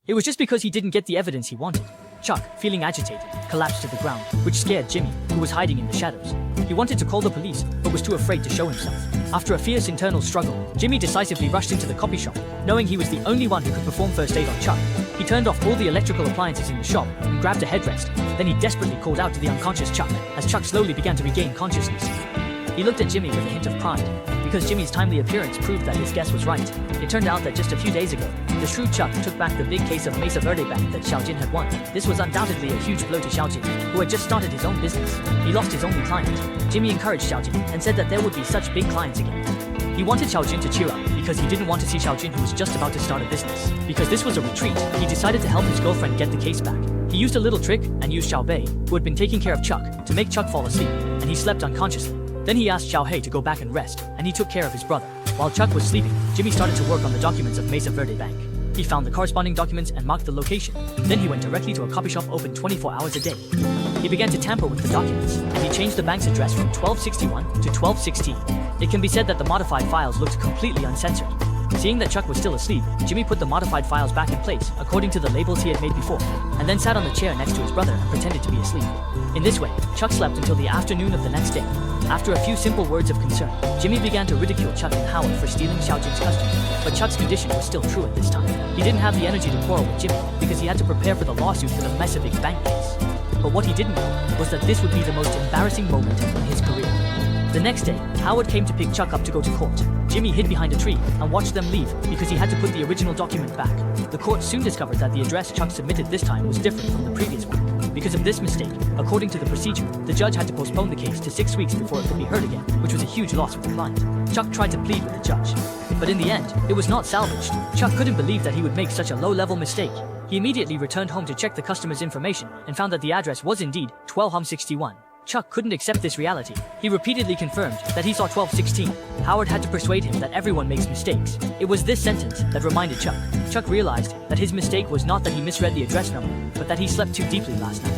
It was just because he didn't get the evidence he wanted. Chuck, feeling agitated, collapsed to the ground, which scared Jimmy, who was hiding in the shadows. He wanted to call the police, but was too afraid to show himself. After a fierce internal struggle, Jimmy decisively rushed into the copy shop, knowing he was the only one who could perform first aid on Chuck. He turned off all the electrical appliances in the shop and grabbed a headrest. Then he desperately called out to the unconscious Chuck, as Chuck slowly began to regain consciousness. He looked at Jimmy with a hint of pride, because Jimmy's timely appearance proved that his guess was right. It turned out that just a few days ago, the shrewd Chuck took back the big case of Mesa Verde Bank that Xiaojin had won. This was undoubtedly a huge blow to Xiaojin, who had just started his own business. He lost his only client. Jimmy encouraged Xiaojin and said that there would be such big clients again. He wanted Xiaojin to cheer up, because he didn't want to see Xiaojin who was just about to start a business. Because this was a retreat, he decided to help his girlfriend get the case back. He used a little trick and used Xiao Bei, who had been taking care of Chuck, to make Chuck fall asleep, and he slept unconsciously. Then he asked Xiao Hei to go back and rest, and he took care of his brother. While Chuck was sleeping, Jimmy started to work on the documents of Mesa Verde Bank. He found the corresponding documents and marked the location. Then he went directly to a copy shop open 24 hours a day. He began to tamper with the documents, and he changed the bank's address from 1261 to 1216. It can be said that the modified files looked completely uncensored. Seeing that Chuck was still asleep, Jimmy put the modified files back in place according to the labels he had made before, and then sat on the chair next to his brother and pretended to be asleep. In this way, Chuck slept until the afternoon of the next day. After a few simple words of concern, Jimmy began to ridicule Chuck and Howard for stealing Xiaojin's customers, but Chuck's condition was still true at this time. He didn't have the energy to quarrel with Jimmy because he had to prepare for the lawsuit for the Mesa Bank case. But what he didn't know was that this would be the most embarrassing moment in his career. The next day, Howard came to pick Chuck up to go to court. Jimmy hid behind a tree and watched them leave because he had to put the original document back. The court soon discovered that the address Chuck submitted this time was different from the previous one. Because of this mistake, according to the procedure, the judge had to postpone the case to 6 weeks before it could be heard again, which was a huge loss for the client. Chuck tried to plead with the judge, but in the end, it was not salvaged. Chuck couldn't believe that he would make such a low-level mistake. He immediately returned home to check the customer's information and found that the address was indeed 1261. Chuck couldn't accept this reality. He repeatedly confirmed that he saw 1216. Howard had to persuade him that everyone makes mistakes. It was this sentence that reminded Chuck. Chuck realized that his mistake was not that he misread the address number, but that he slept too deeply last night.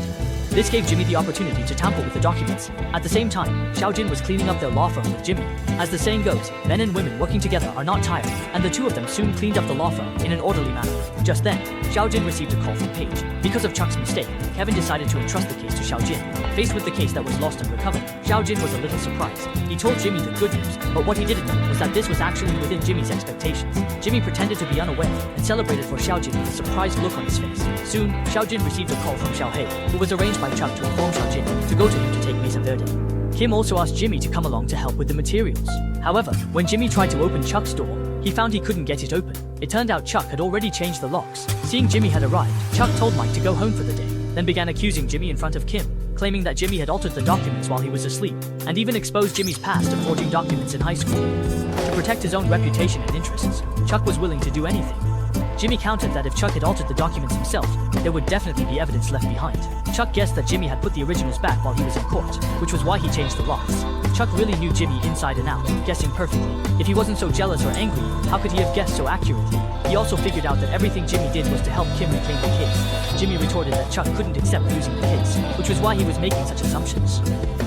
This gave Jimmy the opportunity to tamper with the documents. At the same time, Xiaojin was cleaning up their law firm with Jimmy. As the saying goes, men and women working together are not tired, and the two of them soon cleaned up the law firm in an orderly manner. Just then, Xiaojin received a call from Paige. Because of Chuck's mistake, Kevin decided to entrust the case to Xiaojin. Faced with the case that was lost and recovered, Xiaojin was a little surprised. He told Jimmy the good news, but what he didn't know was that this was actually within Jimmy's expectations. Jimmy pretended to be unaware and celebrated for Xiaojin with a surprised look on his face. Soon, Xiaojin received a call from Xiao Hei, who was arranged by Chuck to inform Xiaojin to go to him to take Mesa Verde. Kim also asked Jimmy to come along to help with the materials. However, when Jimmy tried to open Chuck's door, he found he couldn't get it open. It turned out Chuck had already changed the locks. Seeing Jimmy had arrived, Chuck told Mike to go home for the day, then began accusing Jimmy in front of Kim, claiming that Jimmy had altered the documents while he was asleep, and even exposed Jimmy's past of forging documents in high school. To protect his own reputation and interests, Chuck was willing to do anything. Jimmy countered that if Chuck had altered the documents himself, there would definitely be evidence left behind. Chuck guessed that Jimmy had put the originals back while he was in court, which was why he changed the locks. Chuck really knew Jimmy inside and out, guessing perfectly. If he wasn't so jealous or angry, how could he have guessed so accurately? He also figured out that everything Jimmy did was to help Kim reclaim the case. Jimmy retorted that Chuck couldn't accept losing the case, which was why he was making such assumptions.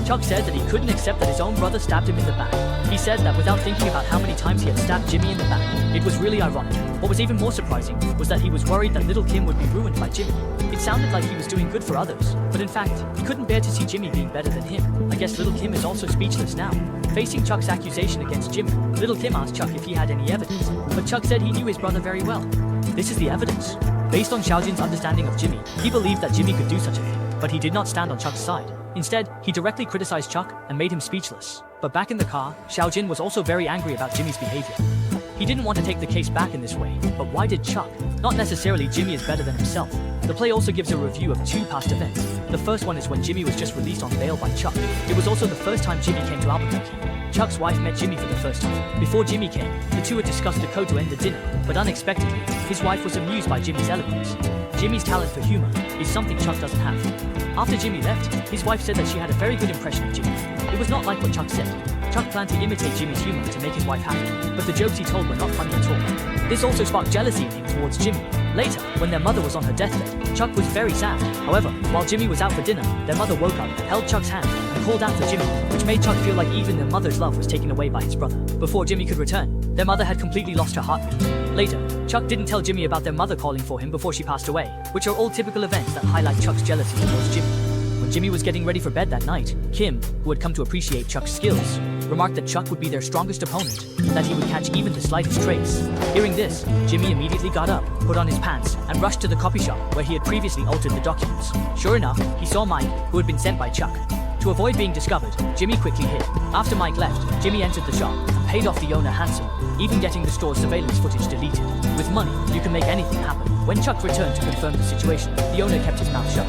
Chuck said that he couldn't accept that his own brother stabbed him in the back. He said that without thinking about how many times he had stabbed Jimmy in the back, it was really ironic. What was even more surprising was that he was worried that little Kim would be ruined by Jimmy. It sounded like he was doing good for others, but in fact, he couldn't bear to see Jimmy being better than him. I guess little Kim is also speechless now. Facing Chuck's accusation against Jimmy, little Kim asked Chuck if he had any evidence, but Chuck said he knew his brother very well. This is the evidence. Based on Xiaojin's understanding of Jimmy, he believed that Jimmy could do such a thing, but he did not stand on Chuck's side. Instead, he directly criticized Chuck and made him speechless. But back in the car, Xiaojin was also very angry about Jimmy's behavior. He didn't want to take the case back in this way, but why did Chuck? Not necessarily Jimmy is better than himself. The play also gives a review of two past events. The first one is when Jimmy was just released on bail by Chuck. It was also the first time Jimmy came to Albuquerque. Chuck's wife met Jimmy for the first time. Before Jimmy came, the two had discussed the code to end the dinner, but unexpectedly, his wife was amused by Jimmy's eloquence. Jimmy's talent for humor is something Chuck doesn't have. After Jimmy left, his wife said that she had a very good impression of Jimmy. It was not like what Chuck said. Chuck planned to imitate Jimmy's humor to make his wife happy, but the jokes he told were not funny at all. This also sparked jealousy in him towards Jimmy. Later, when their mother was on her deathbed, Chuck was very sad. However, while Jimmy was out for dinner, their mother woke up, held Chuck's hand, and called out for Jimmy, which made Chuck feel like even their mother's love was taken away by his brother. Before Jimmy could return, their mother had completely lost her heartbeat. Later, Chuck didn't tell Jimmy about their mother calling for him before she passed away, which are all typical events that highlight Chuck's jealousy towards Jimmy. When Jimmy was getting ready for bed that night, Kim, who had come to appreciate Chuck's skills, remarked that Chuck would be their strongest opponent, and that he would catch even the slightest trace. Hearing this, Jimmy immediately got up, put on his pants, and rushed to the copy shop where he had previously altered the documents. Sure enough, he saw Mike, who had been sent by Chuck. To avoid being discovered, Jimmy quickly hid. After Mike left, Jimmy entered the shop and paid off the owner handsomely, even getting the store's surveillance footage deleted. With money, you can make anything happen. When Chuck returned to confirm the situation, the owner kept his mouth shut.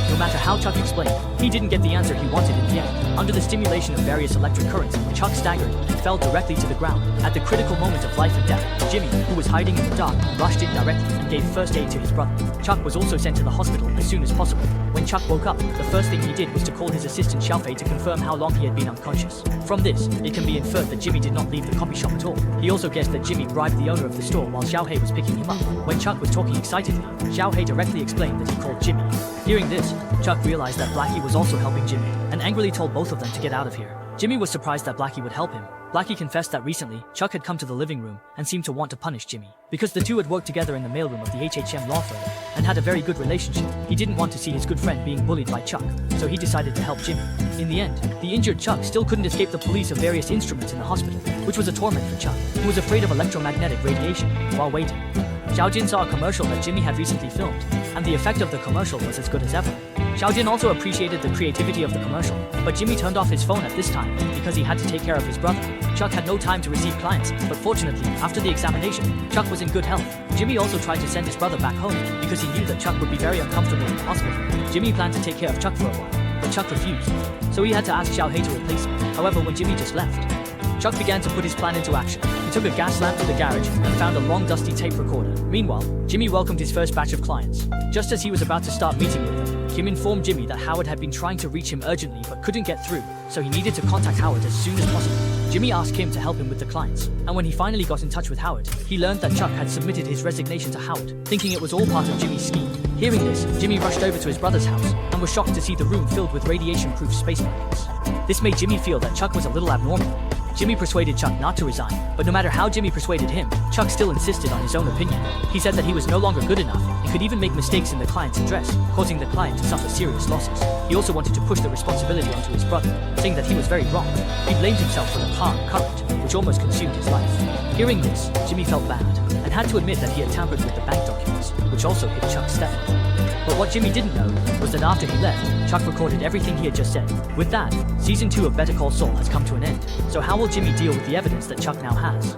No matter how Chuck explained, he didn't get the answer he wanted in the end. Under the stimulation of various electric currents, Chuck staggered and fell directly to the ground. At the critical moment of life and death, Jimmy, who was hiding in the dark, rushed in directly and gave first aid to his brother. Chuck was also sent to the hospital as soon as possible. When Chuck woke up, the first thing he did was to call his assistant Xiaofei to confirm how long he had been unconscious. From this, it can be inferred that Jimmy did not leave the copy shop at all. He also guessed that Jimmy bribed the owner of the store while Xiaofei was picking him up. When Chuck was talking excitedly, Xiaofei directly explained that he called Jimmy. Hearing this, Chuck realized that Blackie was also helping Jimmy, and angrily told both of them to get out of here. Jimmy was surprised that Blackie would help him. Blackie confessed that recently, Chuck had come to the living room and seemed to want to punish Jimmy. Because the two had worked together in the mailroom of the HHM law firm and had a very good relationship, he didn't want to see his good friend being bullied by Chuck, so he decided to help Jimmy. In the end, the injured Chuck still couldn't escape the police of various instruments in the hospital, which was a torment for Chuck, who was afraid of electromagnetic radiation. While waiting, Xiaojin saw a commercial that Jimmy had recently filmed, and the effect of the commercial was as good as ever. Xiaojin also appreciated the creativity of the commercial, but Jimmy turned off his phone at this time because he had to take care of his brother. Chuck had no time to receive clients, but fortunately, after the examination, Chuck was in good health. Jimmy also tried to send his brother back home because he knew that Chuck would be very uncomfortable in the hospital. Jimmy planned to take care of Chuck for a while, but Chuck refused, so he had to ask Xiaofei to replace him. However, when Jimmy just left, Chuck began to put his plan into action. He took a gas lamp to the garage and found a long dusty tape recorder. Meanwhile, Jimmy welcomed his first batch of clients. Just as he was about to start meeting with them, Kim informed Jimmy that Howard had been trying to reach him urgently but couldn't get through, so he needed to contact Howard as soon as possible. Jimmy asked Kim to help him with the clients, and when he finally got in touch with Howard, he learned that Chuck had submitted his resignation to Howard, thinking it was all part of Jimmy's scheme. Hearing this, Jimmy rushed over to his brother's house and was shocked to see the room filled with radiation-proof space blankets. This made Jimmy feel that Chuck was a little abnormal. Jimmy persuaded Chuck not to resign, but no matter how Jimmy persuaded him, Chuck still insisted on his own opinion. He said that he was no longer good enough and could even make mistakes in the client's address, causing the client to suffer serious losses. He also wanted to push the responsibility onto his brother, saying that he was very wrong. He blamed himself for the car current, which almost consumed his life. Hearing this, Jimmy felt bad and had to admit that he had tampered with the bank documents, which also hit Chuck's stepmother. But what Jimmy didn't know was that after he left, Chuck recorded everything he had just said. With that, Season 2 of Better Call Saul has come to an end. So how will Jimmy deal with the evidence that Chuck now has?